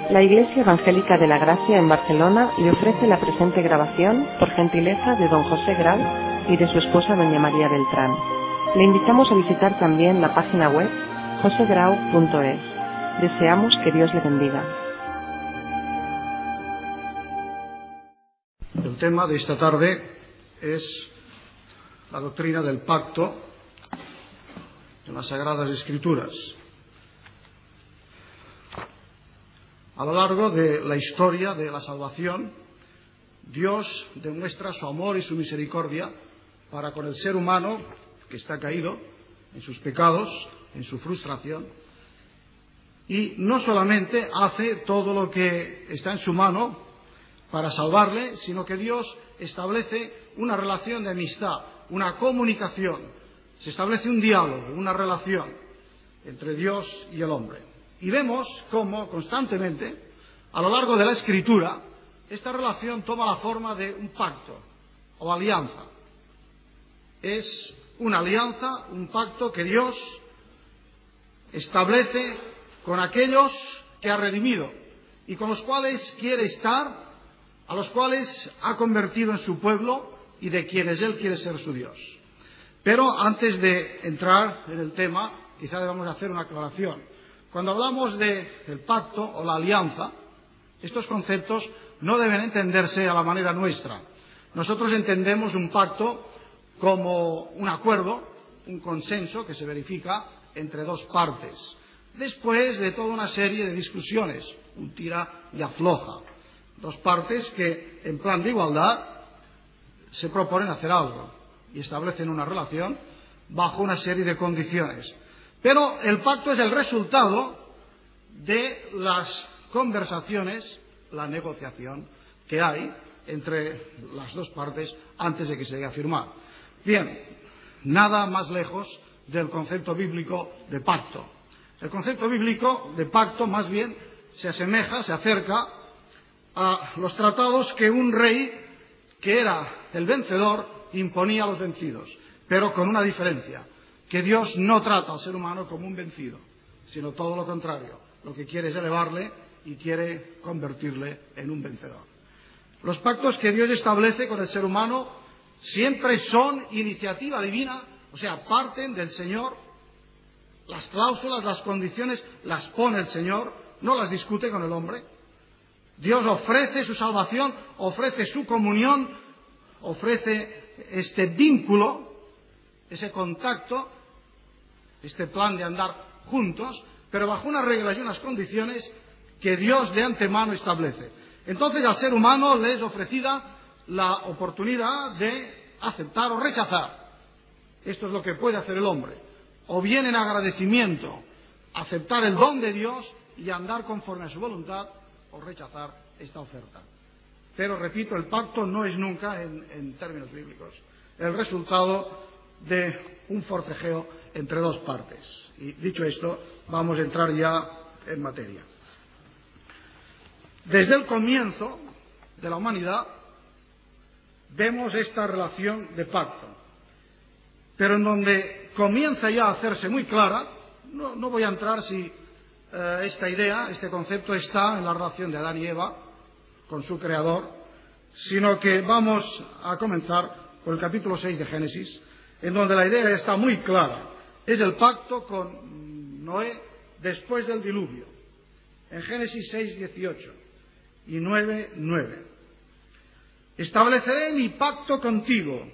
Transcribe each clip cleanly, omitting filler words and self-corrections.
La Iglesia Evangélica de la Gracia en Barcelona le ofrece la presente grabación por gentileza de don José Grau y de su esposa doña María Beltrán. Le invitamos a visitar también la página web josegrau.es. Deseamos que Dios le bendiga. El tema de esta tarde es la doctrina del pacto en las Sagradas Escrituras. A lo largo de la historia de la salvación, Dios demuestra su amor y su misericordia para con el ser humano que está caído en sus pecados, en su frustración, y no solamente hace todo lo que está en su mano para salvarle, sino que Dios establece una relación de amistad, una comunicación, se establece un diálogo, una relación entre Dios y el hombre. Y vemos cómo constantemente, a lo largo de la Escritura, esta relación toma la forma de un pacto o alianza. Es una alianza, un pacto que Dios establece con aquellos que ha redimido y con los cuales quiere estar, a los cuales ha convertido en su pueblo y de quienes Él quiere ser su Dios. Pero antes de entrar en el tema, quizá debamos hacer una aclaración. Cuando hablamos del pacto o la alianza, estos conceptos no deben entenderse a la manera nuestra. Nosotros entendemos un pacto como un acuerdo, un consenso que se verifica entre dos partes, después de toda una serie de discusiones, un tira y afloja. Dos partes que, en plan de igualdad, se proponen hacer algo y establecen una relación bajo una serie de condiciones. Pero el pacto es el resultado de las conversaciones, la negociación que hay entre las dos partes antes de que se llegue a firmar. Bien, nada más lejos del concepto bíblico de pacto. El concepto bíblico de pacto más bien se asemeja, se acerca a los tratados que un rey, que era el vencedor, imponía a los vencidos, pero con una diferencia, que Dios no trata al ser humano como un vencido, sino todo lo contrario. Lo que quiere es elevarle y quiere convertirle en un vencedor. Los pactos que Dios establece con el ser humano siempre son iniciativa divina, o sea, parten del Señor. Las cláusulas, las condiciones las pone el Señor, no las discute con el hombre. Dios ofrece su salvación, ofrece su comunión, ofrece este vínculo, ese contacto, este plan de andar juntos, pero bajo unas reglas y unas condiciones que Dios de antemano establece. Entonces al ser humano le es ofrecida la oportunidad de aceptar o rechazar. Esto es lo que puede hacer el hombre. O bien en agradecimiento, aceptar el don de Dios y andar conforme a su voluntad, o rechazar esta oferta. Pero, repito, el pacto no es nunca, en términos bíblicos, el resultado de un forcejeo entre dos partes. Y dicho esto, vamos a entrar ya en materia. Desde el comienzo de la humanidad vemos esta relación de pacto, pero en donde comienza ya a hacerse muy clara, no voy a entrar si esta idea, este concepto está en la relación de Adán y Eva con su creador, sino que vamos a comenzar por el capítulo 6 de Génesis, en donde la idea está muy clara. Es el pacto con Noé después del diluvio. En Génesis 6, 18 y 9, 9. Estableceré mi pacto contigo.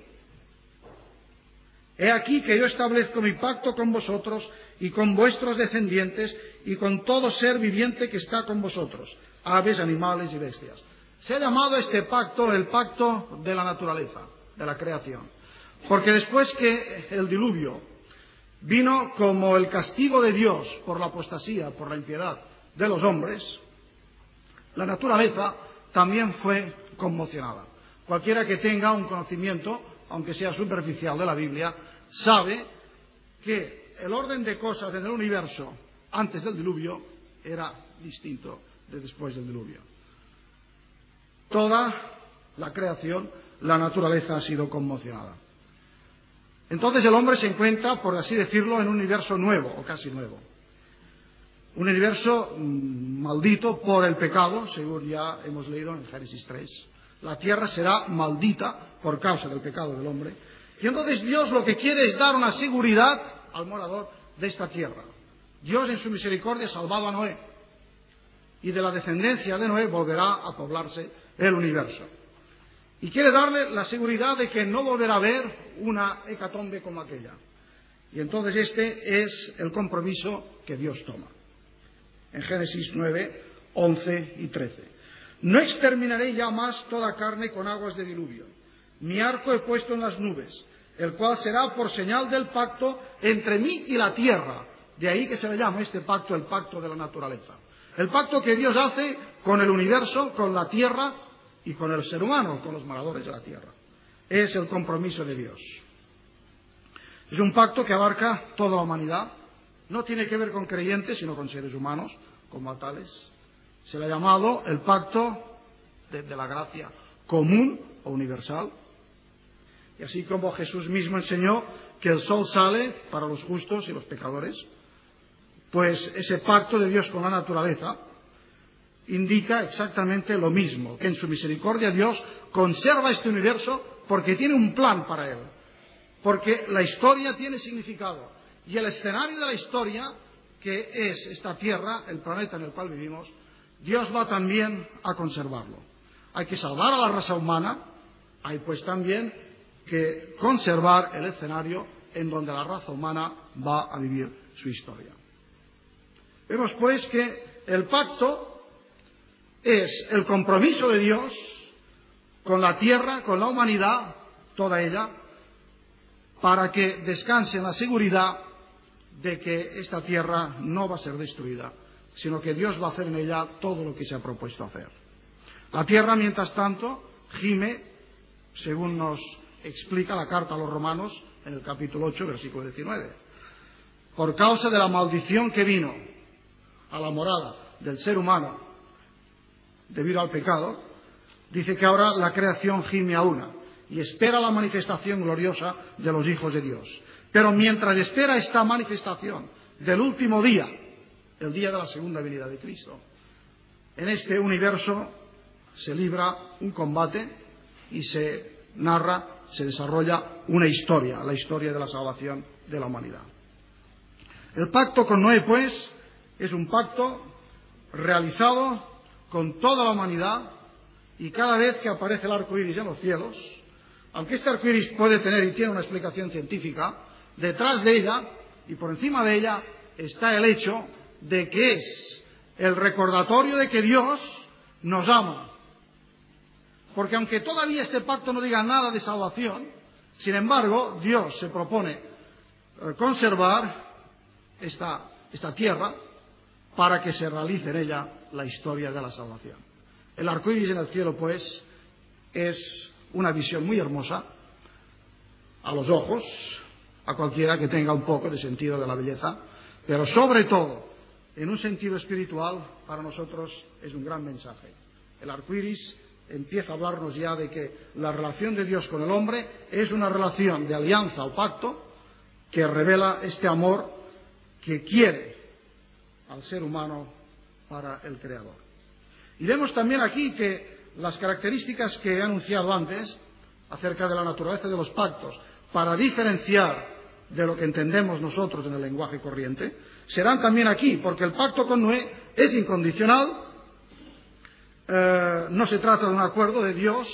He aquí que yo establezco mi pacto con vosotros y con vuestros descendientes y con todo ser viviente que está con vosotros, aves, animales y bestias. Se ha llamado este pacto el pacto de la naturaleza, de la creación, porque después que el diluvio vino como el castigo de Dios por la apostasía, por la impiedad de los hombres, la naturaleza también fue conmocionada. Cualquiera que tenga un conocimiento, aunque sea superficial, de la Biblia, sabe que el orden de cosas en el universo antes del diluvio era distinto de después del diluvio. Toda la creación, la naturaleza ha sido conmocionada. Entonces el hombre se encuentra, por así decirlo, en un universo nuevo, o casi nuevo. Un universo maldito por el pecado, según ya hemos leído en Génesis 3. La tierra será maldita por causa del pecado del hombre. Y entonces Dios lo que quiere es dar una seguridad al morador de esta tierra. Dios en su misericordia ha salvado a Noé. Y de la descendencia de Noé volverá a poblarse el universo. Y quiere darle la seguridad de que no volverá a haber una hecatombe como aquella. Y entonces este es el compromiso que Dios toma. En Génesis 9, 11 y 13. No exterminaré ya más toda carne con aguas de diluvio. Mi arco he puesto en las nubes, el cual será por señal del pacto entre mí y la tierra. De ahí que se le llama este pacto el pacto de la naturaleza. El pacto que Dios hace con el universo, con la tierra y con el ser humano, con los moradores de la tierra. Es el compromiso de Dios. Es un pacto que abarca toda la humanidad. No tiene que ver con creyentes, sino con seres humanos, como tales. Se le ha llamado el pacto de la gracia común o universal. Y así como Jesús mismo enseñó que el sol sale para los justos y los pecadores, pues ese pacto de Dios con la naturaleza indica exactamente lo mismo, que en su misericordia Dios conserva este universo porque tiene un plan para él, porque la historia tiene significado. Y el escenario de la historia, que es esta tierra, el planeta en el cual vivimos, Dios va también a conservarlo. Hay que salvar a la raza humana, hay pues también que conservar el escenario en donde la raza humana va a vivir su historia. Vemos pues que el pacto es el compromiso de Dios con la tierra, con la humanidad, toda ella, para que descanse en la seguridad de que esta tierra no va a ser destruida, sino que Dios va a hacer en ella todo lo que se ha propuesto hacer. La tierra, mientras tanto, gime, según nos explica la carta a los Romanos en el capítulo 8, versículo 19. Por causa de la maldición que vino a la morada del ser humano debido al pecado, dice que ahora la creación gime a una y espera la manifestación gloriosa de los hijos de Dios. Pero mientras espera esta manifestación del último día, el día de la segunda venida de Cristo, en este universo se libra un combate y se narra, se desarrolla una historia, la historia de la salvación de la humanidad. El pacto con Noé, pues, es un pacto realizado con toda la humanidad, y cada vez que aparece el arco iris en los cielos, aunque este arco iris puede tener y tiene una explicación científica, detrás de ella y por encima de ella está el hecho de que es el recordatorio de que Dios nos ama. Porque aunque todavía este pacto no diga nada de salvación, sin embargo, Dios se propone conservar esta tierra para que se realice en ella la historia de la salvación. El arco iris en el cielo, pues, es una visión muy hermosa a los ojos, a cualquiera que tenga un poco de sentido de la belleza, pero sobre todo, en un sentido espiritual, para nosotros es un gran mensaje. El arco iris empieza a hablarnos ya de que la relación de Dios con el hombre es una relación de alianza o pacto que revela este amor que quiere al ser humano para el Creador. Y vemos también aquí que las características que he anunciado antes acerca de la naturaleza de los pactos, para diferenciar de lo que entendemos nosotros en el lenguaje corriente, serán también aquí, porque el pacto con Noé es incondicional. No se trata de un acuerdo de Dios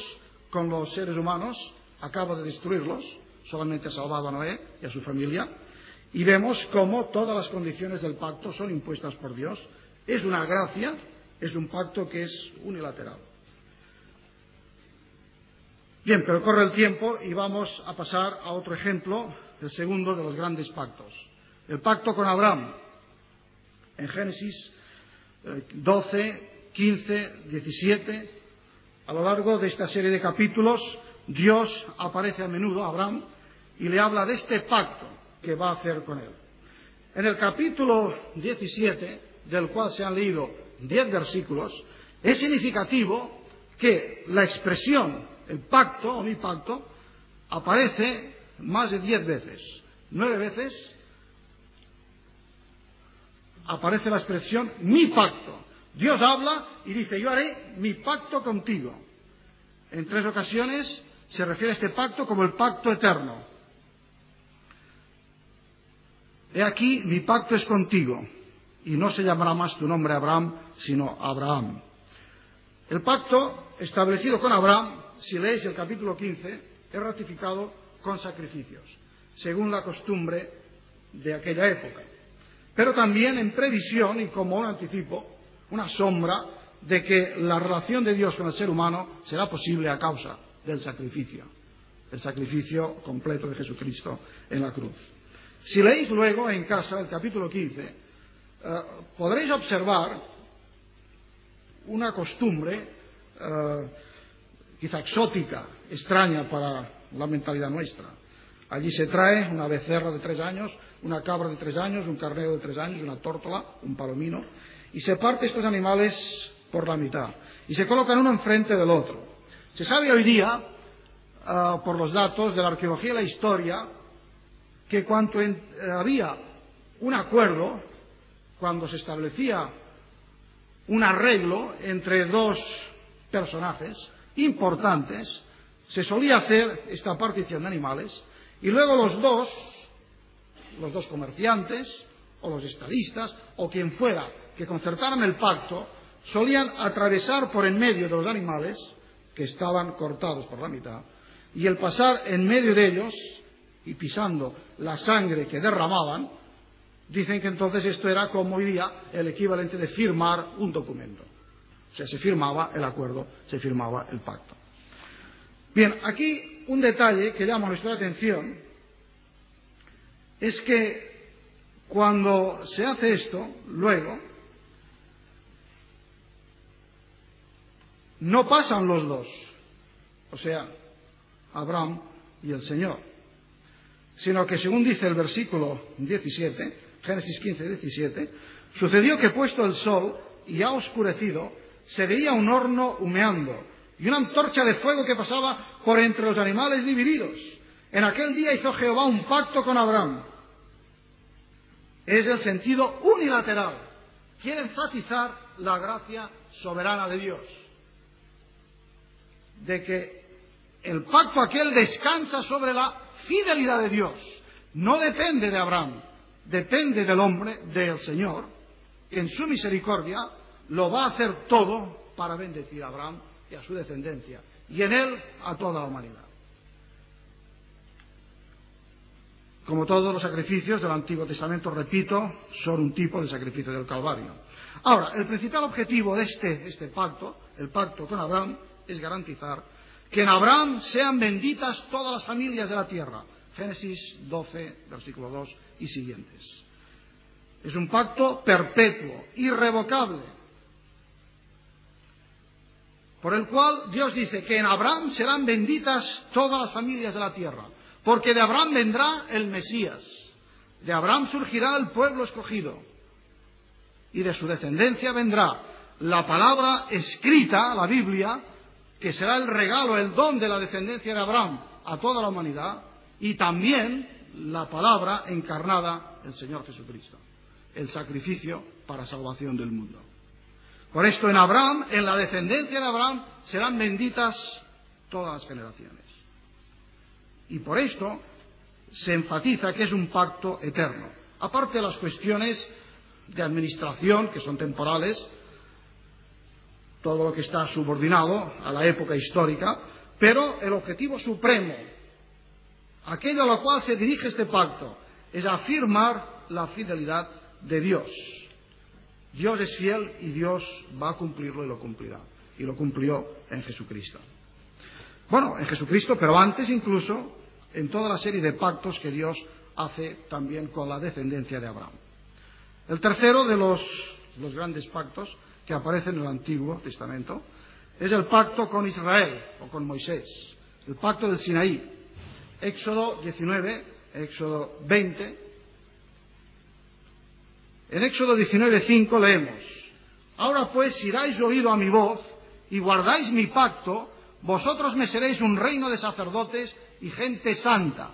con los seres humanos, acaba de destruirlos, solamente ha salvado a Noé y a su familia, y vemos cómo todas las condiciones del pacto son impuestas por Dios. Es una gracia, es un pacto que es unilateral. Bien, pero corre el tiempo y vamos a pasar a otro ejemplo, el segundo de los grandes pactos. El pacto con Abraham. En Génesis 12, 15, 17, a lo largo de esta serie de capítulos, Dios aparece a menudo a Abraham y le habla de este pacto que va a hacer con él. En el capítulo 17, del cual se han leído 10 versículos, es significativo que la expresión, el pacto o mi pacto, aparece más de 10 veces, 9 veces aparece la expresión mi pacto. Dios habla y dice, yo haré mi pacto contigo. En 3 ocasiones se refiere a este pacto como el pacto eterno. He aquí, mi pacto es contigo, y no se llamará más tu nombre Abraham, sino Abraham. El pacto establecido con Abraham, si leéis el capítulo 15, es ratificado con sacrificios, según la costumbre de aquella época. Pero también en previsión y como un anticipo, una sombra de que la relación de Dios con el ser humano será posible a causa del sacrificio, el sacrificio completo de Jesucristo en la cruz. Si leéis luego en casa el capítulo 15, podréis observar una costumbre quizá exótica, extraña para la mentalidad nuestra. Allí se trae una becerra de 3 años, una cabra de 3 años, un carnero de 3 años, una tórtola, un palomino, y se parte estos animales por la mitad y se colocan uno enfrente del otro. Se sabe hoy día, por los datos de la arqueología y la historia, que cuando había un acuerdo, cuando se establecía un arreglo entre 2 personajes importantes, se solía hacer esta partición de animales y luego los dos comerciantes o los estadistas o quien fuera que concertaran el pacto solían atravesar por en medio de los animales que estaban cortados por la mitad y el pasar en medio de ellos y pisando la sangre que derramaban, dicen que entonces esto era como hoy día el equivalente de firmar un documento. O sea, se firmaba el acuerdo, se firmaba el pacto. Bien, aquí un detalle que llama nuestra atención es que cuando se hace esto, luego, no pasan los dos, o sea, Abraham y el Señor, sino que según dice el versículo 17, Génesis 15, 17, sucedió que puesto el sol y ya oscurecido, se veía un horno humeando y una antorcha de fuego que pasaba por entre los animales divididos. En aquel día hizo Jehová un pacto con Abraham. Es el sentido unilateral. Quiere enfatizar la gracia soberana de Dios, de que el pacto aquel descansa sobre la fidelidad de Dios. No depende de Abraham, depende del hombre, del Señor, que en su misericordia lo va a hacer todo para bendecir a Abraham y a su descendencia, y en él a toda la humanidad. Como todos los sacrificios del Antiguo Testamento, repito, son un tipo de sacrificio del Calvario. Ahora, el principal objetivo de este pacto, el pacto con Abraham, es garantizar que en Abraham sean benditas todas las familias de la tierra. Génesis 12, versículo 2 y siguientes. Es un pacto perpetuo, irrevocable, por el cual Dios dice que en Abraham serán benditas todas las familias de la tierra, porque de Abraham vendrá el Mesías, de Abraham surgirá el pueblo escogido, y de su descendencia vendrá la palabra escrita, la Biblia, que será el regalo, el don de la descendencia de Abraham a toda la humanidad, y también la palabra encarnada, el Señor Jesucristo, el sacrificio para salvación del mundo. Por esto en Abraham, en la descendencia de Abraham, serán benditas todas las generaciones. Y por esto se enfatiza que es un pacto eterno. Aparte de las cuestiones de administración, que son temporales, todo lo que está subordinado a la época histórica, pero el objetivo supremo, aquello a lo cual se dirige este pacto, es afirmar la fidelidad de Dios. Dios es fiel y Dios va a cumplirlo y lo cumplirá. Y lo cumplió en Jesucristo. Bueno, en Jesucristo, pero antes incluso en toda la serie de pactos que Dios hace también con la descendencia de Abraham. El tercero de los grandes pactos que aparecen en el Antiguo Testamento es el pacto con Israel o con Moisés, el pacto del Sinaí. Éxodo 19, Éxodo 20. En Éxodo 19:5 leemos: Ahora pues, si dais oído a mi voz y guardáis mi pacto, vosotros me seréis un reino de sacerdotes y gente santa.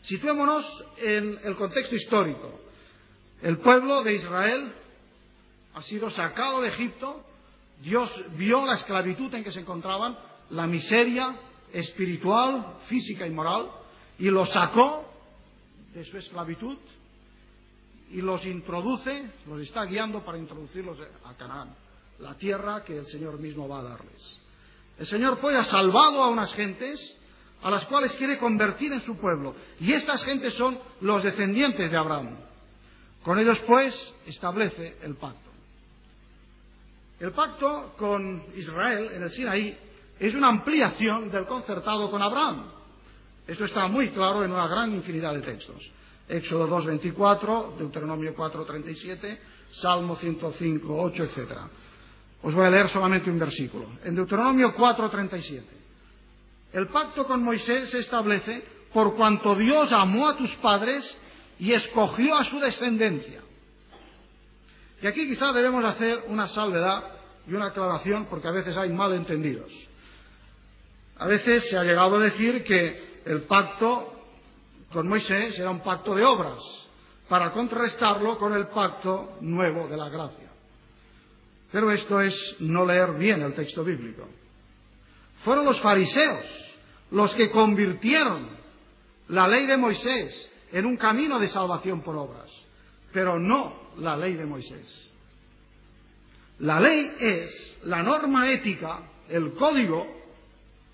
Situémonos en el contexto histórico. El pueblo de Israel ha sido sacado de Egipto. Dios vio la esclavitud en que se encontraban, la miseria espiritual, física y moral, y los sacó de su esclavitud y los está guiando para introducirlos a Canaán, la tierra que el Señor mismo va a darles. El Señor pues ha salvado a unas gentes a las cuales quiere convertir en su pueblo, y estas gentes son los descendientes de Abraham. Con ellos pues establece el pacto. El pacto con Israel en el Sinaí es una ampliación del concertado con Abraham. Esto está muy claro en una gran infinidad de textos. Éxodo 2:24, Deuteronomio 4:37, Salmo 105:8, etc. Os voy a leer solamente un versículo. En Deuteronomio 4:37. El pacto con Moisés se establece por cuanto Dios amó a tus padres y escogió a su descendencia. Y aquí quizá debemos hacer una salvedad y una aclaración, porque a veces hay malentendidos. A veces se ha llegado a decir que el pacto con Moisés era un pacto de obras, para contrarrestarlo con el pacto nuevo de la gracia. Pero esto es no leer bien el texto bíblico. Fueron los fariseos los que convirtieron la ley de Moisés en un camino de salvación por obras, pero no la ley de Moisés. La ley es la norma ética, el código,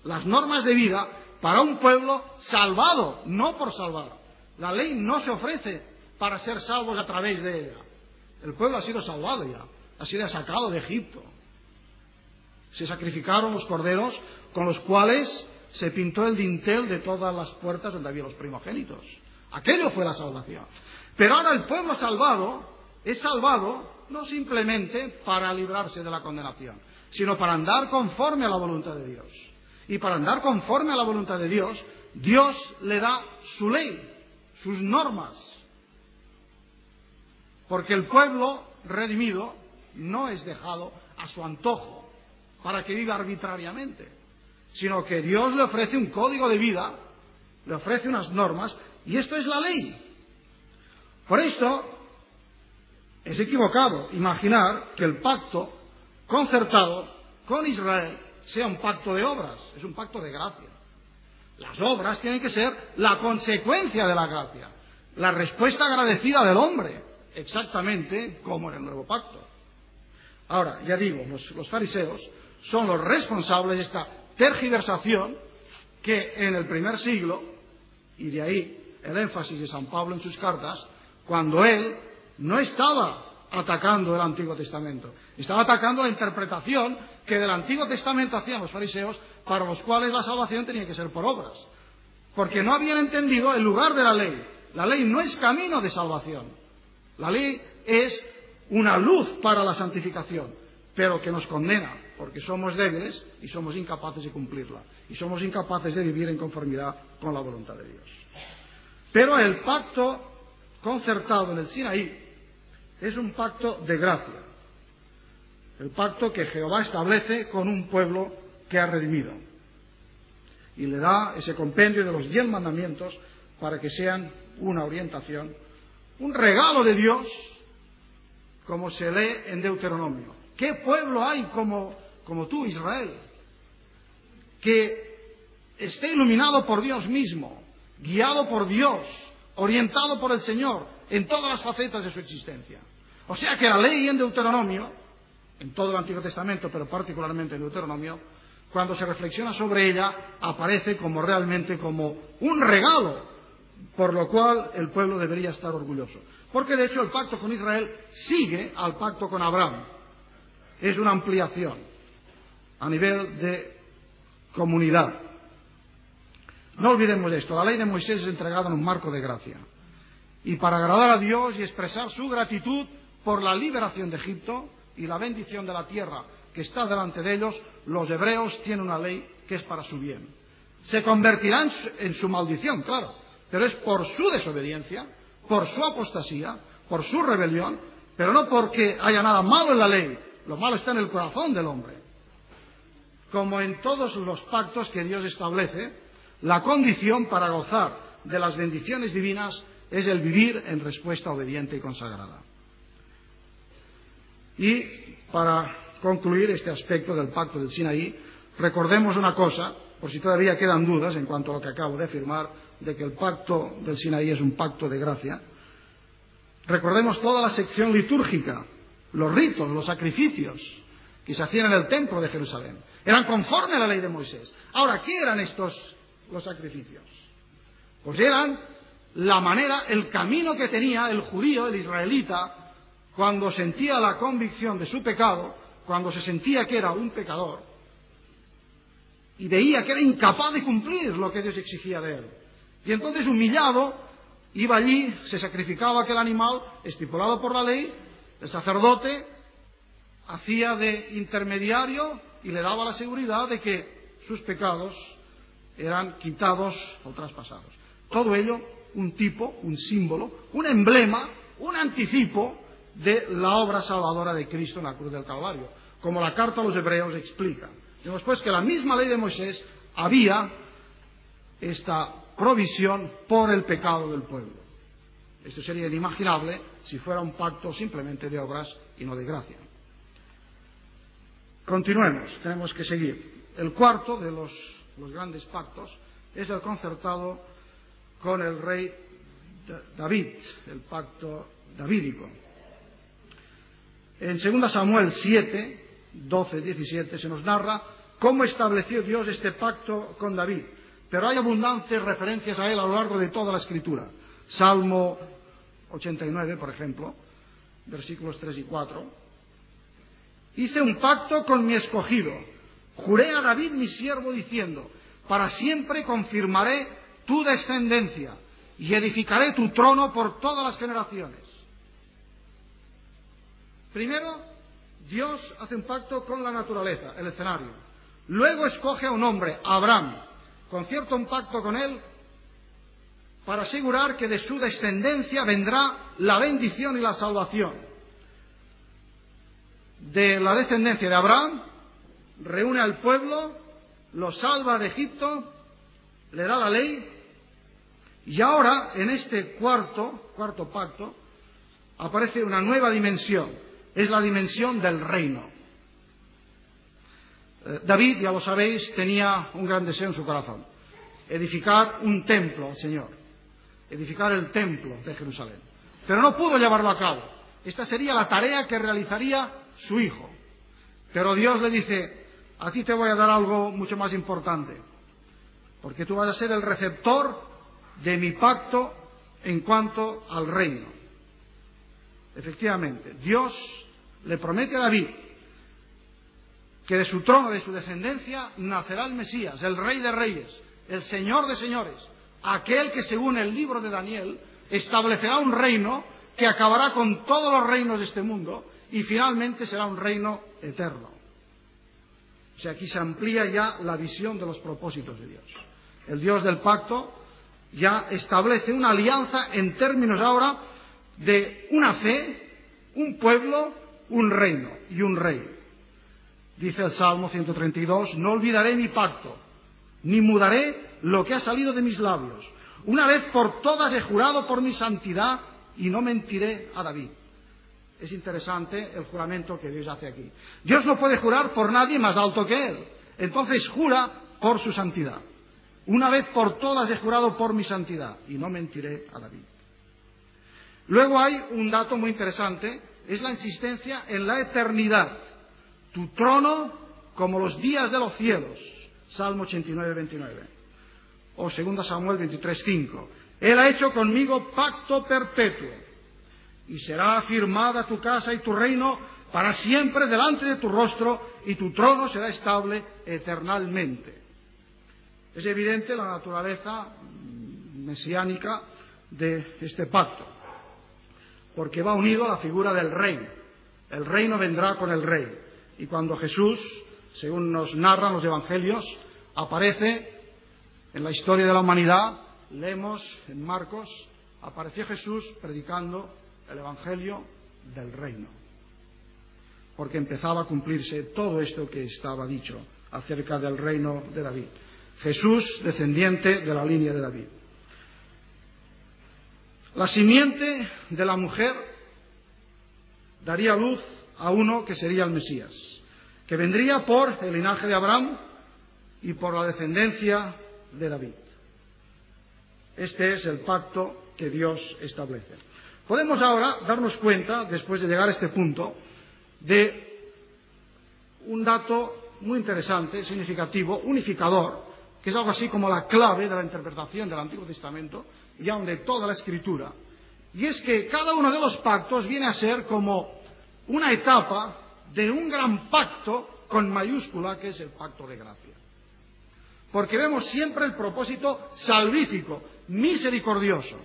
las normas de vida para un pueblo salvado, no por salvar. La ley no se ofrece para ser salvos a través de ella. El pueblo ha sido salvado ya, ha sido sacado de Egipto. Se sacrificaron los corderos con los cuales se pintó el dintel de todas las puertas donde había los primogénitos. Aquello fue la salvación. Pero ahora el pueblo salvado es salvado no simplemente para librarse de la condenación, sino para andar conforme a la voluntad de Dios. Y para andar conforme a la voluntad de Dios, Dios le da su ley, sus normas. Porque el pueblo redimido no es dejado a su antojo para que viva arbitrariamente, sino que Dios le ofrece un código de vida, le ofrece unas normas, y esto es la ley. Por esto es equivocado imaginar que el pacto concertado con Israel sea un pacto de obras, es un pacto de gracia. Las obras tienen que ser la consecuencia de la gracia, la respuesta agradecida del hombre, exactamente como en el nuevo pacto. Ahora, ya digo, los fariseos son los responsables de esta tergiversación que en el primer siglo, y de ahí el énfasis de San Pablo en sus cartas, cuando él no estaba atacando el Antiguo Testamento, estaba atacando la interpretación que del Antiguo Testamento hacían los fariseos, para los cuales la salvación tenía que ser por obras, porque no habían entendido el lugar de la ley. La ley no es camino de salvación, la ley es una luz para la santificación, pero que nos condena, porque somos débiles y somos incapaces de cumplirla, y somos incapaces de vivir en conformidad con la voluntad de Dios. Pero el pacto concertado en el Sinaí es un pacto de gracia, el pacto que Jehová establece con un pueblo que ha redimido, y le da ese compendio de los 10 mandamientos para que sean una orientación, un regalo de Dios, como se lee en Deuteronomio. ¿Qué pueblo hay como tú, Israel, que esté iluminado por Dios mismo, guiado por Dios, orientado por el Señor en todas las facetas de su existencia? O sea que la ley en Deuteronomio, en todo el Antiguo Testamento, pero particularmente en Deuteronomio, cuando se reflexiona sobre ella, aparece realmente como un regalo, por lo cual el pueblo debería estar orgulloso. Porque de hecho el pacto con Israel sigue al pacto con Abraham. Es una ampliación a nivel de comunidad. No olvidemos esto, la ley de Moisés es entregada en un marco de gracia. Y para agradar a Dios y expresar su gratitud por la liberación de Egipto y la bendición de la tierra que está delante de ellos, los hebreos tienen una ley que es para su bien. Se convertirán en su maldición, claro, pero es por su desobediencia, por su apostasía, por su rebelión, pero no porque haya nada malo en la ley. Lo malo está en el corazón del hombre. Como en todos los pactos que Dios establece, la condición para gozar de las bendiciones divinas es el vivir en respuesta obediente y consagrada. Y para concluir este aspecto del pacto del Sinaí, recordemos una cosa, por si todavía quedan dudas en cuanto a lo que acabo de afirmar, de que el pacto del Sinaí es un pacto de gracia. Recordemos toda la sección litúrgica, los ritos, los sacrificios que se hacían en el templo de Jerusalén. Eran conforme a la ley de Moisés. Ahora, ¿qué eran los sacrificios? Pues eran la manera, el camino que tenía el judío, el israelita, cuando sentía la convicción de su pecado, cuando se sentía que era un pecador, y veía que era incapaz de cumplir lo que Dios exigía de él. Y entonces, humillado, iba allí, se sacrificaba aquel animal estipulado por la ley, el sacerdote hacía de intermediario y le daba la seguridad de que sus pecados eran quitados o traspasados. Todo ello un tipo, un símbolo, un emblema, un anticipo de la obra salvadora de Cristo en la cruz del Calvario, como la carta a los Hebreos explica. Vemos pues que la misma ley de Moisés había esta provisión por el pecado del pueblo. Esto sería inimaginable si fuera un pacto simplemente de obras y no de gracia. Continuemos, tenemos que seguir. El cuarto de los grandes pactos es el concertado con el rey David, el pacto davídico. En 2 Samuel 7, 12, 17 se nos narra cómo estableció Dios este pacto con David. Pero hay abundantes referencias a él a lo largo de toda la Escritura. Salmo 89, por ejemplo, versículos 3 y 4. Hice un pacto con mi escogido. Juré a David mi siervo diciendo, para siempre confirmaré tu descendencia y edificaré tu trono por todas las generaciones. Primero, Dios hace un pacto con la naturaleza, el escenario. Luego escoge a un hombre, Abraham, concierta un pacto con él para asegurar que de su descendencia vendrá la bendición y la salvación. De la descendencia de Abraham, reúne al pueblo, lo salva de Egipto, le da la ley, y ahora, en este cuarto pacto, aparece una nueva dimensión, es la dimensión del reino. David, ya lo sabéis, tenía un gran deseo en su corazón, edificar un templo al Señor, edificar el templo de Jerusalén, pero no pudo llevarlo a cabo. Esta sería la tarea que realizaría su hijo. Pero Dios le dice, a ti te voy a dar algo mucho más importante, porque tú vas a ser el receptor de mi pacto en cuanto al reino. Efectivamente, Dios le promete a David que de su trono, de su descendencia, nacerá el Mesías, el Rey de Reyes, el Señor de Señores, aquel que, según el libro de Daniel, establecerá un reino que acabará con todos los reinos de este mundo y finalmente será un reino eterno. O sea, aquí se amplía ya la visión de los propósitos de Dios. El Dios del pacto ya establece una alianza en términos ahora de una fe, un pueblo, un reino y un rey. Dice el Salmo 132, no olvidaré mi pacto, ni mudaré lo que ha salido de mis labios. Una vez por todas he jurado por mi santidad y no mentiré a David. Es interesante el juramento que Dios hace aquí. Dios no puede jurar por nadie más alto que Él. Entonces jura por su santidad. Una vez por todas he jurado por mi santidad y no mentiré a David. Luego hay un dato muy interesante, es la insistencia en la eternidad. Tu trono como los días de los cielos. Salmo 89, 29. O 2 Samuel 23, 5. Él ha hecho conmigo pacto perpetuo. Y será afirmada tu casa y tu reino para siempre delante de tu rostro, y tu trono será estable eternalmente. Es evidente la naturaleza mesiánica de este pacto, porque va unido a la figura del rey. El reino vendrá con el rey. Y cuando Jesús, según nos narran los evangelios, aparece en la historia de la humanidad, leemos en Marcos, apareció Jesús predicando el evangelio del reino, porque empezaba a cumplirse todo esto que estaba dicho acerca del reino de David. Jesús, descendiente de la línea de David. La simiente de la mujer daría luz a uno que sería el Mesías, que vendría por el linaje de Abraham y por la descendencia de David. Este es el pacto que Dios establece. Podemos ahora darnos cuenta, después de llegar a este punto, de un dato muy interesante, significativo, unificador, que es algo así como la clave de la interpretación del Antiguo Testamento y aun de toda la Escritura. Y es que cada uno de los pactos viene a ser como una etapa de un gran pacto con mayúscula, que es el pacto de gracia. Porque vemos siempre el propósito salvífico, misericordioso.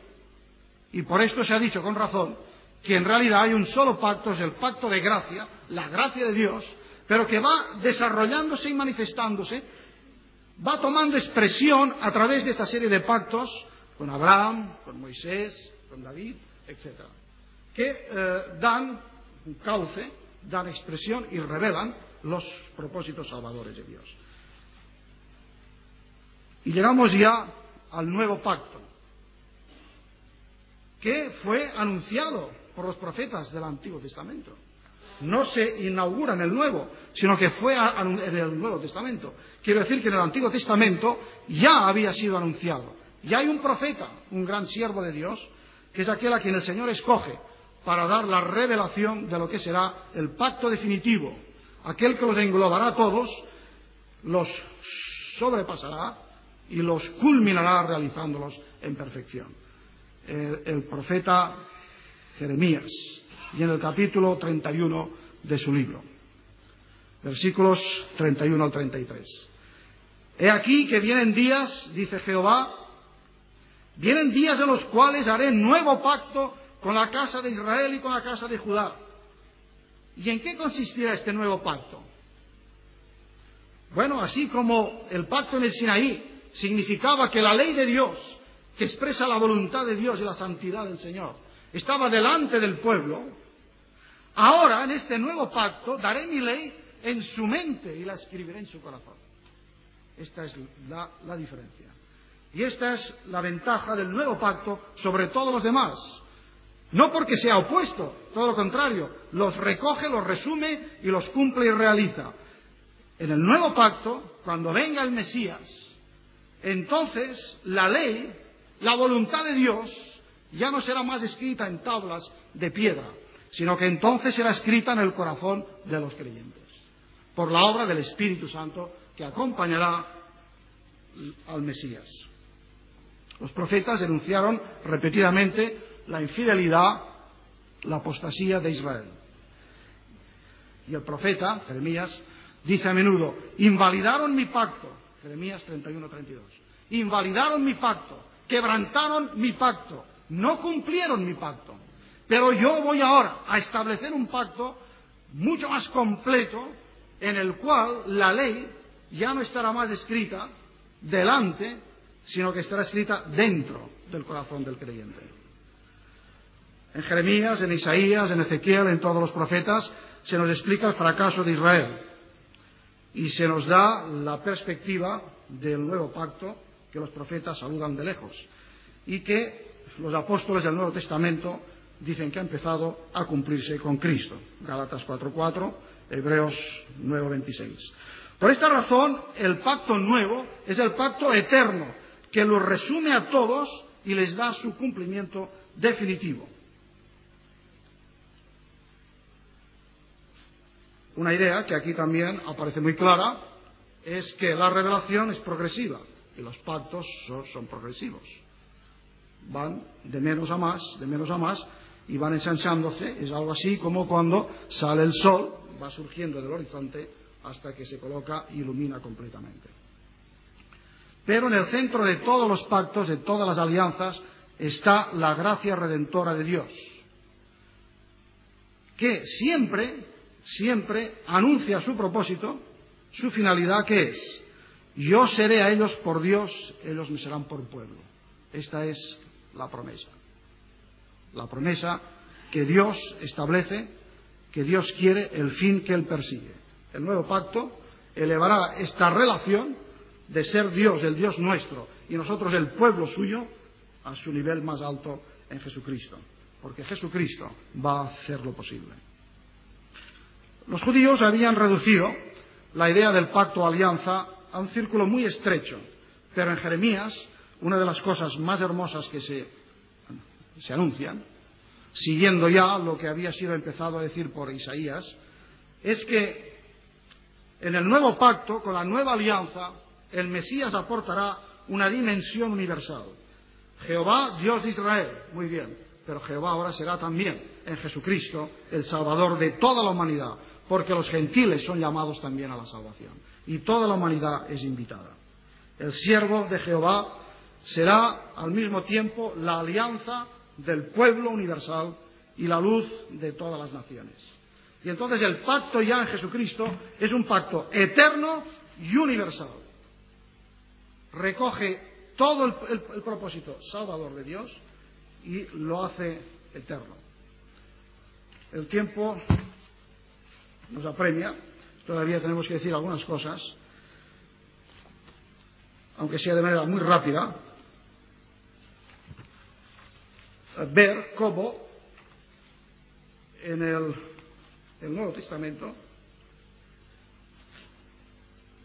Y por esto se ha dicho con razón que en realidad hay un solo pacto, es el pacto de gracia, la gracia de Dios, pero que va desarrollándose y manifestándose, va tomando expresión a través de esta serie de pactos con Abraham, con Moisés, con David, etc., que dan un cauce, dan expresión y revelan los propósitos salvadores de Dios. Y llegamos ya al nuevo pacto, que fue anunciado por los profetas del Antiguo Testamento. No se inaugura en el Nuevo, sino que fue en el Nuevo Testamento. Quiero decir que en el Antiguo Testamento ya había sido anunciado. Ya hay un profeta, un gran siervo de Dios, que es aquel a quien el Señor escoge para dar la revelación de lo que será el pacto definitivo, aquel que los englobará a todos, los sobrepasará y los culminará realizándolos en perfección. El profeta Jeremías, y en el capítulo 31 de su libro, versículos 31 al 33. He aquí que vienen días, dice Jehová, vienen días en los cuales haré nuevo pacto con la casa de Israel y con la casa de Judá. ¿Y en qué consistirá este nuevo pacto? Bueno, así como el pacto en el Sinaí significaba que la ley de Dios, que expresa la voluntad de Dios y la santidad del Señor, estaba delante del pueblo, ahora en este nuevo pacto daré mi ley en su mente y la escribiré en su corazón. Esta es la diferencia. Y esta es la ventaja del nuevo pacto sobre todos los demás. No porque sea opuesto, todo lo contrario, los recoge, los resume y los cumple y realiza. En el nuevo pacto, cuando venga el Mesías, entonces la ley, la voluntad de Dios, ya no será más escrita en tablas de piedra, sino que entonces será escrita en el corazón de los creyentes, por la obra del Espíritu Santo que acompañará al Mesías. Los profetas denunciaron repetidamente la infidelidad, la apostasía de Israel. Y el profeta, Jeremías, dice a menudo, invalidaron mi pacto, Jeremías 31-32, invalidaron mi pacto, quebrantaron mi pacto, no cumplieron mi pacto. Pero yo voy ahora a establecer un pacto mucho más completo, en el cual la ley ya no estará más escrita delante, sino que estará escrita dentro del corazón del creyente. En Jeremías, en Isaías, en Ezequiel, en todos los profetas, se nos explica el fracaso de Israel y se nos da la perspectiva del nuevo pacto que los profetas saludan de lejos y que los apóstoles del Nuevo Testamento dicen que ha empezado a cumplirse con Cristo. Gálatas 4:4, Hebreos 9:26. Por esta razón, el pacto nuevo es el pacto eterno, que los resume a todos y les da su cumplimiento definitivo. Una idea que aquí también aparece muy clara es que la revelación es progresiva y los pactos son progresivos. Van de menos a más y van ensanchándose. Es algo así como cuando sale el sol, va surgiendo del horizonte hasta que se coloca e ilumina completamente. Pero en el centro de todos los pactos, de todas las alianzas, está la gracia redentora de Dios, que siempre anuncia su propósito, su finalidad, que es: yo seré a ellos por Dios, ellos me serán por pueblo. Esta es la promesa. La promesa que Dios establece, que Dios quiere, el fin que Él persigue. El nuevo pacto elevará esta relación de ser Dios, el Dios nuestro, y nosotros el pueblo suyo, a su nivel más alto en Jesucristo, porque Jesucristo va a hacerlo posible. Los judíos habían reducido la idea del pacto o alianza a un círculo muy estrecho, pero en Jeremías, una de las cosas más hermosas que se anuncian, siguiendo ya lo que había sido empezado a decir por Isaías, es que en el nuevo pacto, con la nueva alianza, el Mesías aportará una dimensión universal. Jehová, Dios de Israel, muy bien, pero Jehová ahora será también en Jesucristo el Salvador de toda la humanidad, porque los gentiles son llamados también a la salvación, y toda la humanidad es invitada. El siervo de Jehová será al mismo tiempo la alianza del pueblo universal y la luz de todas las naciones. Y entonces el pacto ya en Jesucristo es un pacto eterno y universal. Recoge todo el propósito salvador de Dios y lo hace eterno. El tiempo nos apremia, todavía tenemos que decir algunas cosas, aunque sea de manera muy rápida, ver cómo en el Nuevo Testamento,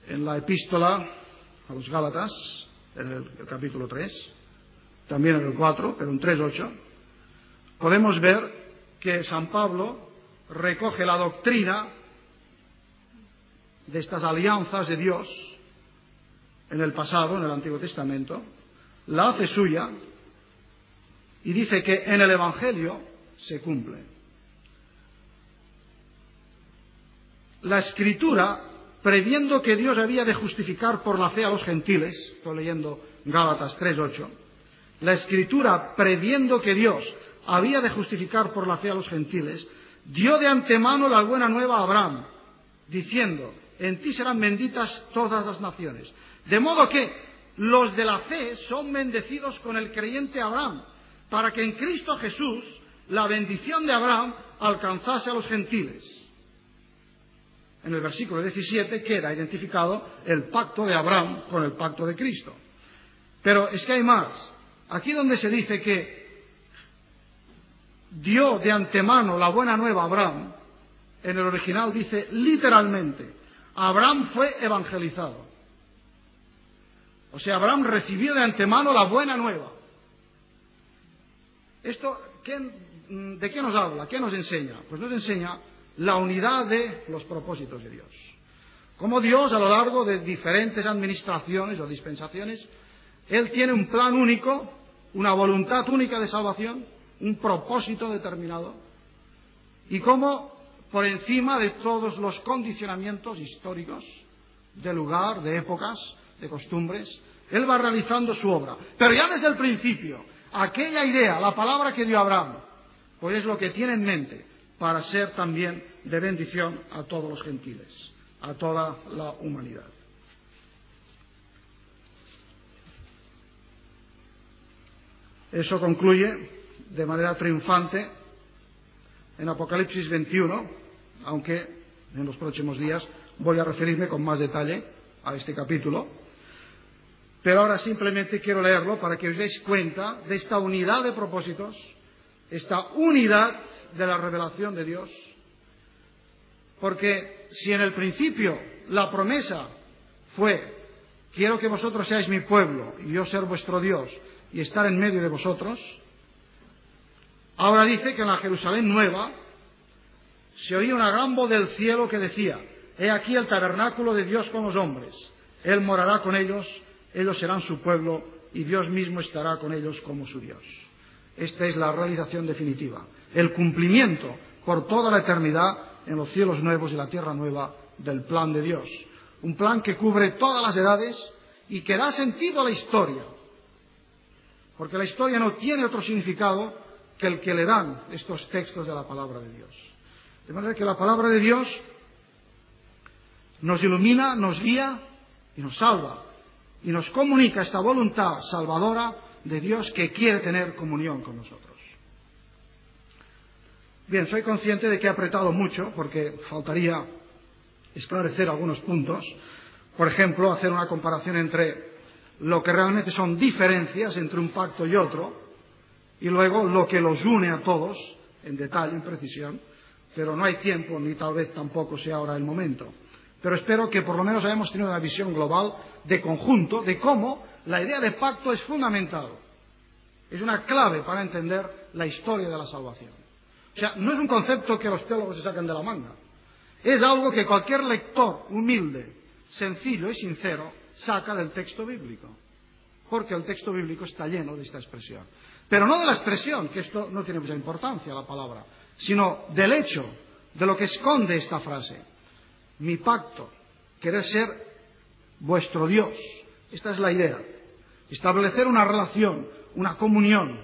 en la epístola a los Gálatas, en el capítulo 3, también en el 4, pero en 3:8, podemos ver que San Pablo recoge la doctrina de estas alianzas de Dios en el pasado, en el Antiguo Testamento, la hace suya y dice que en el Evangelio se cumple. La Escritura, previendo que Dios había de justificar por la fe a los gentiles, estoy leyendo Gálatas 3:8, la Escritura, previendo que Dios había de justificar por la fe a los gentiles, dio de antemano la buena nueva a Abraham, diciendo, en ti serán benditas todas las naciones. De modo que los de la fe son bendecidos con el creyente Abraham, para que en Cristo Jesús la bendición de Abraham alcanzase a los gentiles. En el versículo 17 queda identificado el pacto de Abraham con el pacto de Cristo. Pero es que hay más. Aquí donde se dice que dio de antemano la buena nueva a Abraham, en el original dice literalmente, Abraham fue evangelizado. O sea, Abraham recibió de antemano la buena nueva. ¿Esto de qué nos habla? ¿Qué nos enseña? Pues nos enseña la unidad de los propósitos de Dios. Como Dios, a lo largo de diferentes administraciones o dispensaciones, Él tiene un plan único, una voluntad única de salvación, un propósito determinado, y cómo por encima de todos los condicionamientos históricos, de lugar, de épocas, de costumbres, Él va realizando su obra. Pero ya desde el principio, aquella idea, la palabra que dio Abraham, pues es lo que tiene en mente para ser también de bendición a todos los gentiles, a toda la humanidad. Eso concluye de manera triunfante en Apocalipsis 21, aunque en los próximos días voy a referirme con más detalle a este capítulo. Pero ahora simplemente quiero leerlo para que os deis cuenta de esta unidad de propósitos, esta unidad de la revelación de Dios, porque si en el principio la promesa fue quiero que vosotros seáis mi pueblo y yo ser vuestro Dios y estar en medio de vosotros, ahora dice que en la Jerusalén nueva se oía una gran voz del cielo que decía, he aquí el tabernáculo de Dios con los hombres, Él morará con ellos, ellos serán su pueblo y Dios mismo estará con ellos como su Dios. Esta es la realización definitiva, el cumplimiento por toda la eternidad en los cielos nuevos y la tierra nueva del plan de Dios. Un plan que cubre todas las edades y que da sentido a la historia, porque la historia no tiene otro significado que el que le dan estos textos de la palabra de Dios. De manera que la palabra de Dios nos ilumina, nos guía y nos salva, y nos comunica esta voluntad salvadora de Dios que quiere tener comunión con nosotros. Bien, soy consciente de que he apretado mucho porque faltaría esclarecer algunos puntos. Por ejemplo, hacer una comparación entre lo que realmente son diferencias entre un pacto y otro, y luego lo que los une a todos, en detalle, en precisión, pero no hay tiempo, ni tal vez tampoco sea ahora el momento. Pero espero que por lo menos hayamos tenido una visión global de conjunto de cómo la idea de pacto es fundamental. Es una clave para entender la historia de la salvación. O sea, no es un concepto que los teólogos se sacan de la manga. Es algo que cualquier lector humilde, sencillo y sincero saca del texto bíblico. Porque el texto bíblico está lleno de esta expresión. Pero no de la expresión, que esto no tiene mucha importancia, la palabra, sino del hecho, de lo que esconde esta frase. Mi pacto, querer ser vuestro Dios. Esta es la idea. Establecer una relación, una comunión.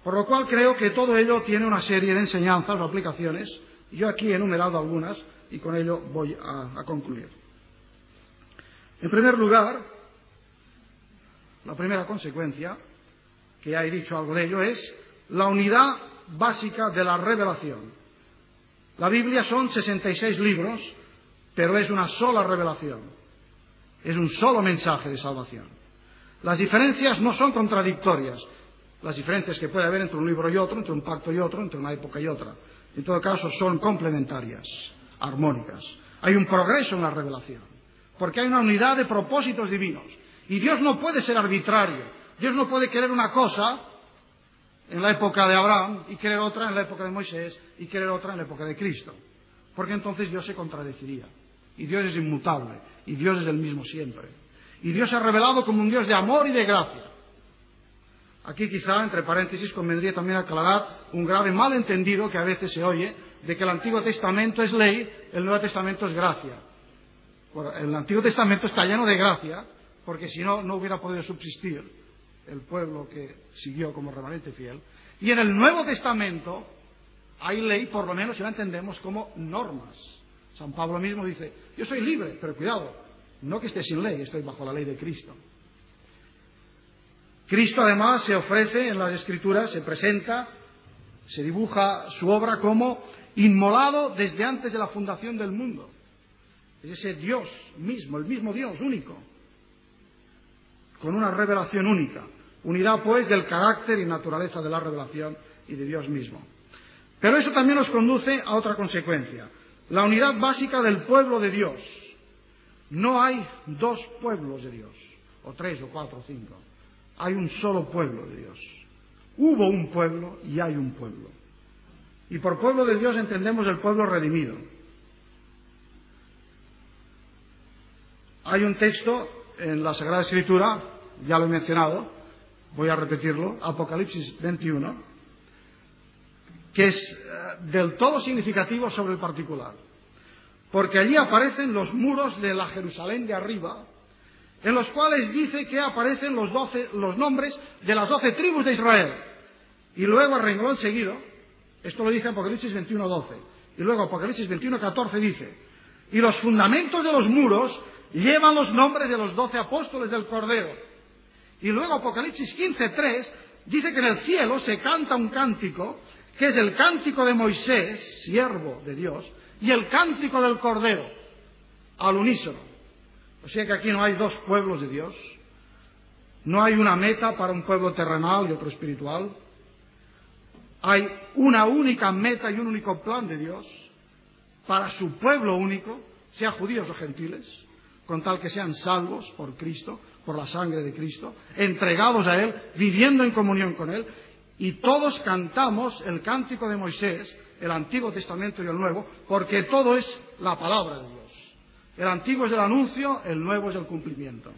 Por lo cual creo que todo ello tiene una serie de enseñanzas o aplicaciones. Yo aquí he enumerado algunas y con ello voy a concluir. En primer lugar, la primera consecuencia, que ya he dicho algo de ello, es la unidad básica de la revelación. La Biblia son 66 libros, pero es una sola revelación. Es un solo mensaje de salvación. Las diferencias no son contradictorias. Las diferencias que puede haber entre un libro y otro, entre un pacto y otro, entre una época y otra. En todo caso, son complementarias, armónicas. Hay un progreso en la revelación, porque hay una unidad de propósitos divinos. Y Dios no puede ser arbitrario. Dios no puede querer una cosa en la época de Abraham y querer otra en la época de Moisés y querer otra en la época de Cristo. Porque entonces Dios se contradeciría. Y Dios es inmutable. Y Dios es el mismo siempre. Y Dios se ha revelado como un Dios de amor y de gracia. Aquí quizá, entre paréntesis, convendría también aclarar un grave malentendido que a veces se oye de que el Antiguo Testamento es ley, el Nuevo Testamento es gracia. Bueno, el Antiguo Testamento está lleno de gracia, porque si no, no hubiera podido subsistir el pueblo que siguió como remanente fiel. Y en el Nuevo Testamento hay ley, por lo menos si la entendemos como normas. San Pablo mismo dice, yo soy libre, pero cuidado, no que esté sin ley, estoy bajo la ley de Cristo. Cristo además se ofrece en las Escrituras, se presenta, se dibuja su obra como inmolado desde antes de la fundación del mundo. Es ese Dios mismo, el mismo Dios único, con una revelación única. Unidad, pues, del carácter y naturaleza de la revelación y de Dios mismo. Pero eso también nos conduce a otra consecuencia. La unidad básica del pueblo de Dios. No hay dos pueblos de Dios, o tres, o cuatro, o cinco. Hay un solo pueblo de Dios. Hubo un pueblo y hay un pueblo. Y por pueblo de Dios entendemos el pueblo redimido. Hay un texto en la Sagrada Escritura, ya lo he mencionado, voy a repetirlo, Apocalipsis 21, que es del todo significativo sobre el particular. Porque allí aparecen los muros de la Jerusalén de arriba, en los cuales dice que aparecen los nombres de las 12 tribus de Israel. Y luego, a renglón seguido, esto lo dice Apocalipsis 21:12, y luego Apocalipsis 21:14 dice, y los fundamentos de los muros llevan los nombres de los 12 apóstoles del Cordero. Y luego Apocalipsis 15:3 dice que en el cielo se canta un cántico, que es el cántico de Moisés, siervo de Dios, y el cántico del Cordero, al unísono. O sea que aquí no hay dos pueblos de Dios, no hay una meta para un pueblo terrenal y otro espiritual, hay una única meta y un único plan de Dios para su pueblo único, sea judíos o gentiles, con tal que sean salvos por Cristo, por la sangre de Cristo, entregados a Él, viviendo en comunión con Él, y todos cantamos el cántico de Moisés, el Antiguo Testamento y el Nuevo, porque todo es la palabra de Dios. El Antiguo es el anuncio, el Nuevo es el cumplimiento.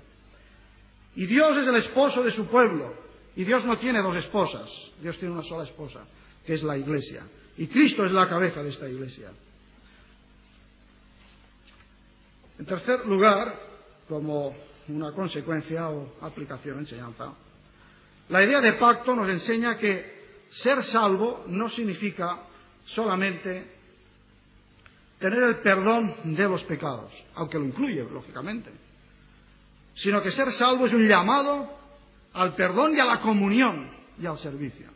Y Dios es el esposo de su pueblo, y Dios no tiene dos esposas, Dios tiene una sola esposa, que es la Iglesia, y Cristo es la cabeza de esta Iglesia. En tercer lugar, como una consecuencia o aplicación, enseñanza, la idea de pacto nos enseña que ser salvo no significa solamente tener el perdón de los pecados, aunque lo incluye, lógicamente, sino que ser salvo es un llamado al perdón y a la comunión y al servicio.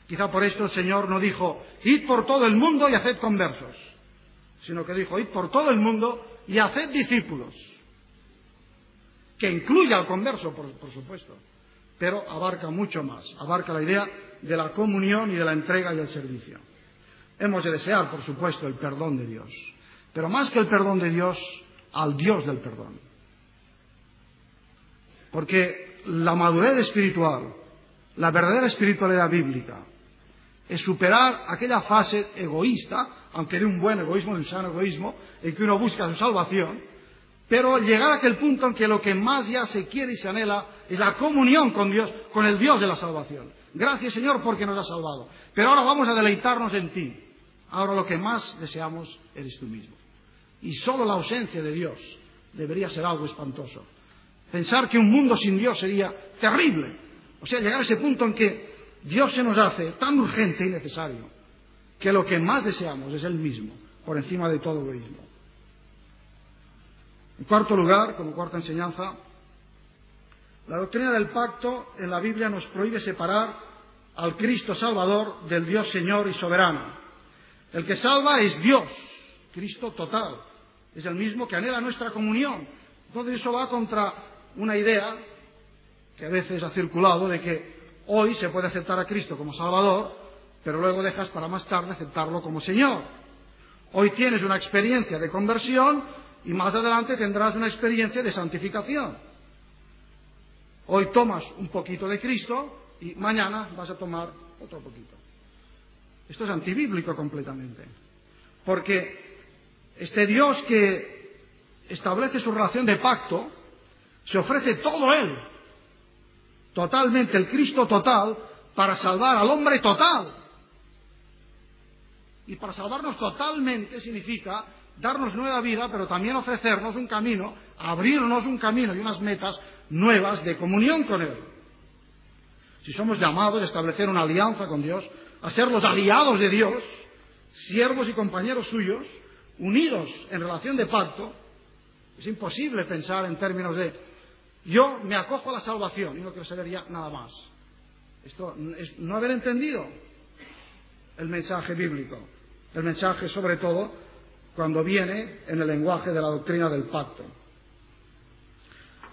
Quizá por esto el Señor no dijo, id por todo el mundo y haced conversos, sino que dijo, id por todo el mundo y haced discípulos, que incluye al converso, por supuesto, pero abarca mucho más, abarca la idea de la comunión y de la entrega y el servicio. Hemos de desear, por supuesto, el perdón de Dios, pero más que el perdón de Dios, al Dios del perdón. Porque la madurez espiritual, la verdadera espiritualidad bíblica, es superar aquella fase egoísta, aunque de un buen egoísmo, de un sano egoísmo, en que uno busca su salvación, pero llegar a aquel punto en que lo que más ya se quiere y se anhela es la comunión con Dios, con el Dios de la salvación. Gracias, Señor, porque nos has salvado. Pero ahora vamos a deleitarnos en ti. Ahora lo que más deseamos eres tú mismo. Y solo la ausencia de Dios debería ser algo espantoso. Pensar que un mundo sin Dios sería terrible. O sea, llegar a ese punto en que Dios se nos hace tan urgente y necesario que lo que más deseamos es Él mismo, por encima de todo egoísmo. En cuarto lugar, como cuarta enseñanza, la doctrina del pacto en la Biblia nos prohíbe separar al Cristo Salvador del Dios Señor y soberano. El que salva es Dios, Cristo total. Es el mismo que anhela nuestra comunión. Entonces eso va contra una idea que a veces ha circulado de que hoy se puede aceptar a Cristo como Salvador, pero luego dejas para más tarde aceptarlo como Señor. Hoy tienes una experiencia de conversión y más adelante tendrás una experiencia de santificación. Hoy tomas un poquito de Cristo y mañana vas a tomar otro poquito. Esto es antibíblico completamente, porque este Dios que establece su relación de pacto se ofrece todo Él, totalmente, el Cristo total, para salvar al hombre total. Y para salvarnos totalmente significa darnos nueva vida, pero también ofrecernos un camino, abrirnos un camino y unas metas nuevas de comunión con Él. Si somos llamados a establecer una alianza con Dios, a ser los aliados de Dios, siervos y compañeros suyos, unidos en relación de pacto, es imposible pensar en términos de yo me acojo a la salvación y no quiero saber ya nada más. Esto es no haber entendido el mensaje bíblico, el mensaje sobre todo cuando viene en el lenguaje de la doctrina del pacto.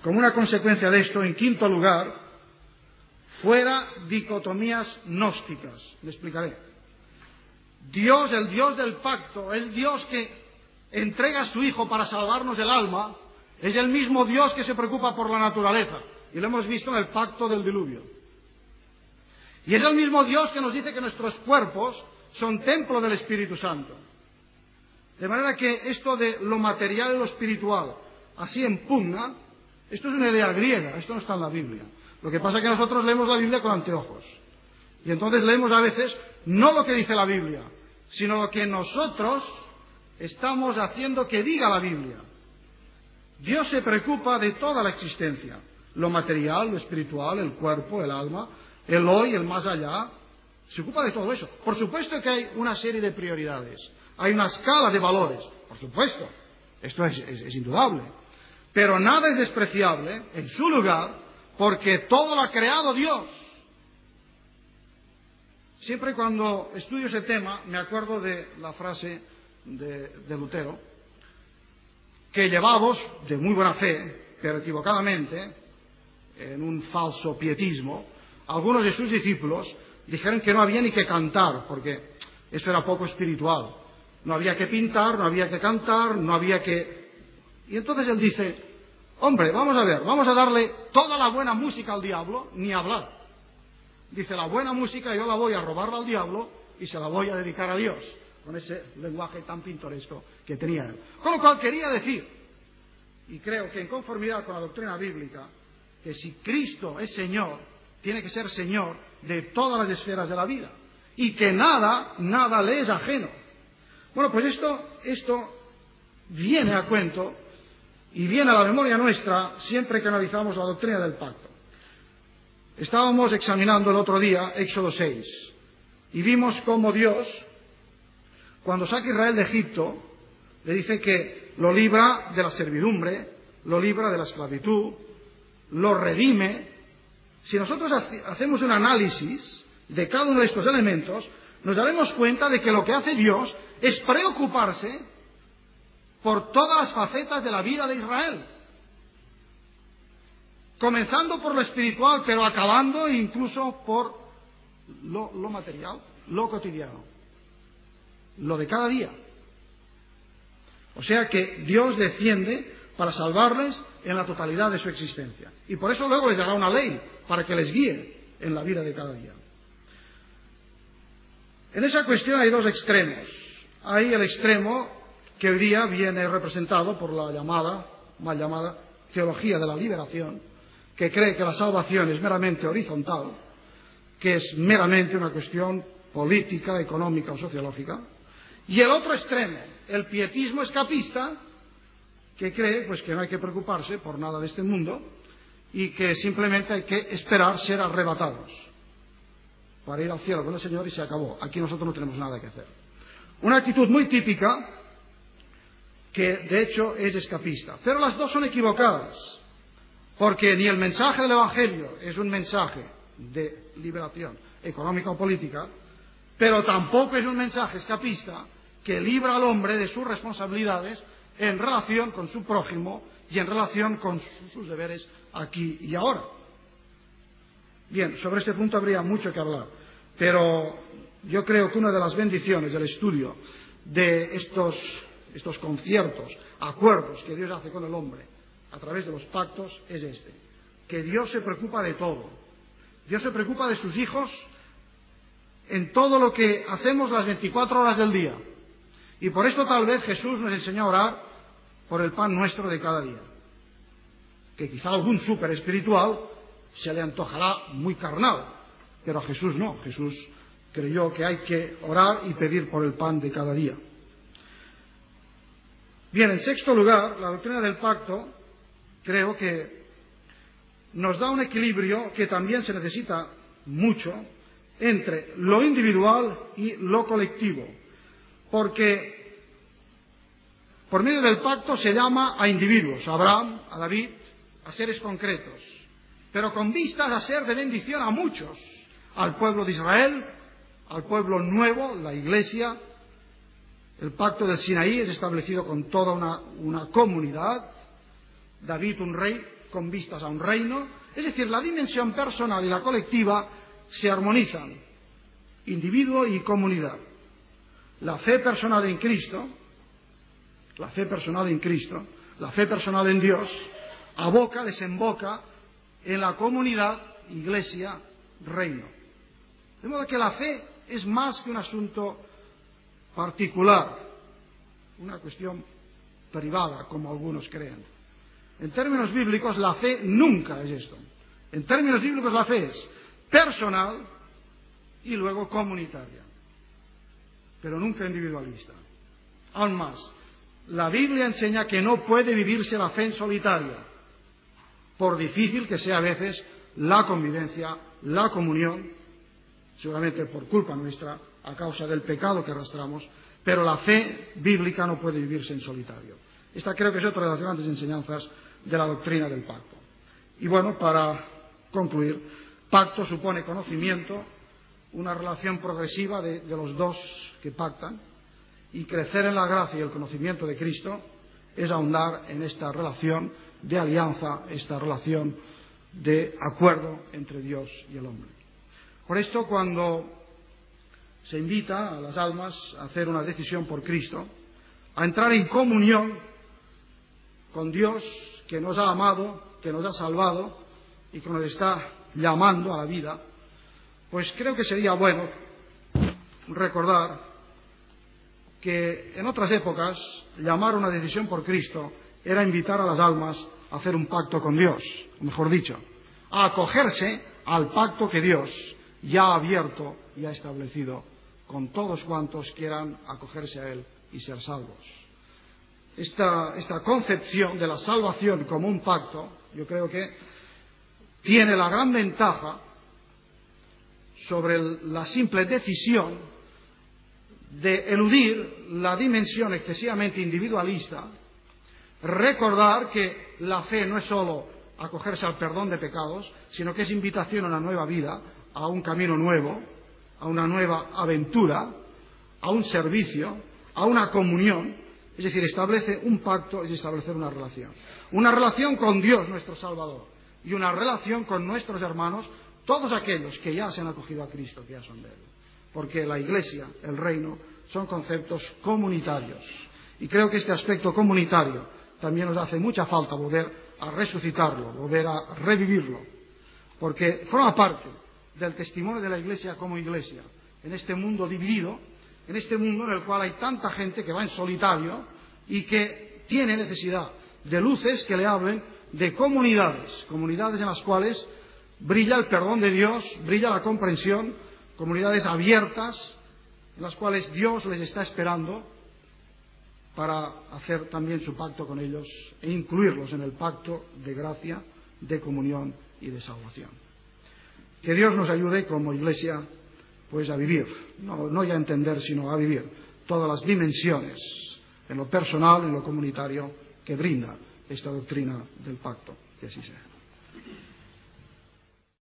Como una consecuencia de esto, en quinto lugar, fuera dicotomías gnósticas. Me explicaré. Dios, el Dios del pacto, el Dios que entrega a su Hijo para salvarnos el alma, es el mismo Dios que se preocupa por la naturaleza. Y lo hemos visto en el pacto del diluvio. Y es el mismo Dios que nos dice que nuestros cuerpos son templo del Espíritu Santo. De manera que esto de lo material y lo espiritual, así en pugna, esto es una idea griega, esto no está en la Biblia. Lo que pasa es que nosotros leemos la Biblia con anteojos. Y entonces leemos a veces no lo que dice la Biblia, sino lo que nosotros estamos haciendo que diga la Biblia. Dios se preocupa de toda la existencia, lo material, lo espiritual, el cuerpo, el alma, el hoy, el más allá. Se ocupa de todo eso. Por supuesto que hay una serie de prioridades, hay una escala de valores, por supuesto, esto es indudable. Pero nada es despreciable en su lugar, porque todo lo ha creado Dios. Siempre cuando estudio ese tema me acuerdo de la frase de Lutero, que llevados de muy buena fe, pero equivocadamente, en un falso pietismo, algunos de sus discípulos dijeron que no había ni que cantar, porque eso era poco espiritual. No había que pintar, no había que cantar, no había que... Y entonces él dice, hombre, vamos a ver, vamos a darle toda la buena música al diablo, ni hablar. Dice, la buena música yo la voy a robarla al diablo y se la voy a dedicar a Dios, con ese lenguaje tan pintoresco que tenía él. Con lo cual quería decir, y creo que en conformidad con la doctrina bíblica, que si Cristo es Señor, tiene que ser Señor de todas las esferas de la vida, y que nada le es ajeno. Bueno, pues esto viene a cuento y viene a la memoria nuestra siempre que analizamos la doctrina del pacto. Estábamos examinando el otro día Éxodo 6 y vimos cómo Dios, cuando saca a Israel de Egipto, le dice que lo libra de la servidumbre, lo libra de la esclavitud, lo redime. Si nosotros hacemos un análisis de cada uno de estos elementos, nos daremos cuenta de que lo que hace Dios es preocuparse por todas las facetas de la vida de Israel. comenzando por lo espiritual, pero acabando incluso por lo material, lo cotidiano, lo de cada día. O sea que Dios desciende para salvarles en la totalidad de su existencia. Y por eso luego les dará una ley para que les guíe en la vida de cada día. En esa cuestión hay dos extremos. Hay el extremo que hoy día viene representado por la mal llamada teología de la liberación, que cree que la salvación es meramente horizontal, que es meramente una cuestión política, económica o sociológica. Y el otro extremo, el pietismo escapista, que cree pues que no hay que preocuparse por nada de este mundo y que simplemente hay que esperar ser arrebatados para ir al cielo con el Señor y se acabó. Aquí nosotros no tenemos nada que hacer. Una actitud muy típica que de hecho es escapista. Pero las dos son equivocadas, porque ni el mensaje del Evangelio es un mensaje de liberación económica o política, pero tampoco es un mensaje escapista que libra al hombre de sus responsabilidades en relación con su prójimo y en relación con sus deberes aquí y ahora. Bien, sobre este punto habría mucho que hablar, pero yo creo que una de las bendiciones del estudio de estos conciertos, acuerdos que Dios hace con el hombre a través de los pactos es este, que Dios se preocupa de todo. Dios se preocupa de sus hijos en todo lo que hacemos las 24 horas del día. Y por esto tal vez Jesús nos enseñó a orar por el pan nuestro de cada día. Que quizá algún súper espiritual se le antojará muy carnal, pero a Jesús no. Jesús creyó que hay que orar y pedir por el pan de cada día. Bien, en sexto lugar, la doctrina del pacto creo que nos da un equilibrio que también se necesita mucho entre lo individual y lo colectivo, porque por medio del pacto se llama a individuos, a Abraham, a David, a seres concretos, pero con vistas a ser de bendición a muchos, al pueblo de Israel, al pueblo nuevo, la Iglesia. El pacto del Sinaí es establecido con toda una comunidad, David un rey con vistas a un reino, es decir, la dimensión personal y la colectiva se armonizan, individuo y comunidad. La fe personal en Cristo, la fe personal en Dios, desemboca en la comunidad, iglesia, reino. De modo que la fe es más que un asunto particular, una cuestión privada, como algunos creen. En términos bíblicos, la fe nunca es esto. En términos bíblicos, la fe es personal y luego comunitaria, pero nunca individualista. Aún más, la Biblia enseña que no puede vivirse la fe en solitario, por difícil que sea a veces la convivencia, la comunión, seguramente por culpa nuestra, a causa del pecado que arrastramos, pero la fe bíblica no puede vivirse en solitario. Esta creo que es otra de las grandes enseñanzas de la doctrina del pacto. Y bueno, para concluir, pacto supone conocimiento, una relación progresiva de los dos que pactan, y crecer en la gracia y el conocimiento de Cristo es ahondar en esta relación de alianza, esta relación de acuerdo entre Dios y el hombre. Por esto, cuando se invita a las almas a hacer una decisión por Cristo, a entrar en comunión con Dios que nos ha amado, que nos ha salvado y que nos está llamando a la vida, pues creo que sería bueno recordar que en otras épocas llamar una decisión por Cristo era invitar a las almas a hacer un pacto con Dios, o mejor dicho, a acogerse al pacto que Dios ya ha abierto y ha establecido con todos cuantos quieran acogerse a Él y ser salvos. Esta concepción de la salvación como un pacto, yo creo que tiene la gran ventaja sobre la simple decisión de eludir la dimensión excesivamente individualista, recordar que la fe no es sólo acogerse al perdón de pecados, sino que es invitación a una nueva vida, a un camino nuevo, a una nueva aventura, a un servicio, a una comunión. Es decir, establece un pacto y establecer una relación con Dios nuestro Salvador, y una relación con nuestros hermanos, todos aquellos que ya se han acogido a Cristo, que ya son de Él. Porque la Iglesia, el reino, son conceptos comunitarios. Y creo que este aspecto comunitario también nos hace mucha falta volver a resucitarlo, volver a revivirlo, porque forma parte del testimonio de la Iglesia como Iglesia, en este mundo dividido, en este mundo en el cual hay tanta gente que va en solitario y que tiene necesidad de luces que le hablen de comunidades en las cuales brilla el perdón de Dios, brilla la comprensión, comunidades abiertas, en las cuales Dios les está esperando para hacer también su pacto con ellos e incluirlos en el pacto de gracia, de comunión y de salvación. Que Dios nos ayude como Iglesia pues a vivir, no ya a entender, sino a vivir todas las dimensiones en lo personal, en lo comunitario, que brinda esta doctrina del pacto. Que así sea.